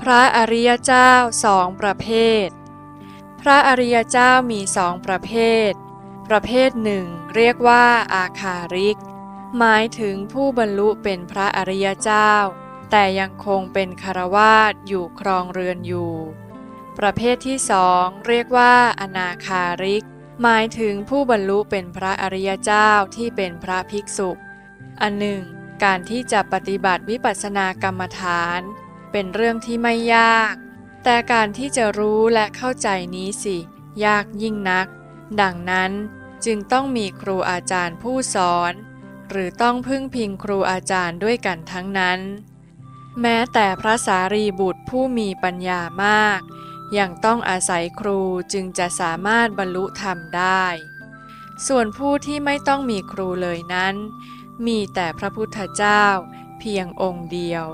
ระอริยเจ้าสองประเภทพระอริยเจ้ามีสองประเภทประเภทหนึ่งเรียกว่าอาคาริกหมายถึงผู้บรรลุเป็นพระอริยเจ้าแต่ยังคงเป็นฆราวาสอยู่ครองเรือนอยู่ประเภทที่สองเรียกว่าอนาคาริกหมายถึงผู้บรรลุเป็นพระอริยเจ้าที่เป็นพระภิกษุอันหนึ่งการที่จะปฏิบัติวิปัสสนากรรมฐานเป็นเรื่องที่ไม่ยากแต่การที่จะรู้และเข้าใจนี้สิยากยิ่งนักดังนั้นจึงต้องมีครูอาจารย์ผู้สอนหรือต้องพึ่งพิงครูอาจารย์ด้วยกันทั้งนั้นแม้แต่พระสารีบุตรผู้มีปัญญามากยังต้องอาศัยครูจึงจะสามารถบรรลุธรรมได้ส่วนผู้ที่ไม่ต้องมีครูเลยนั้นมีแต่พระพุทธเจ้าเพียงองค์เดียว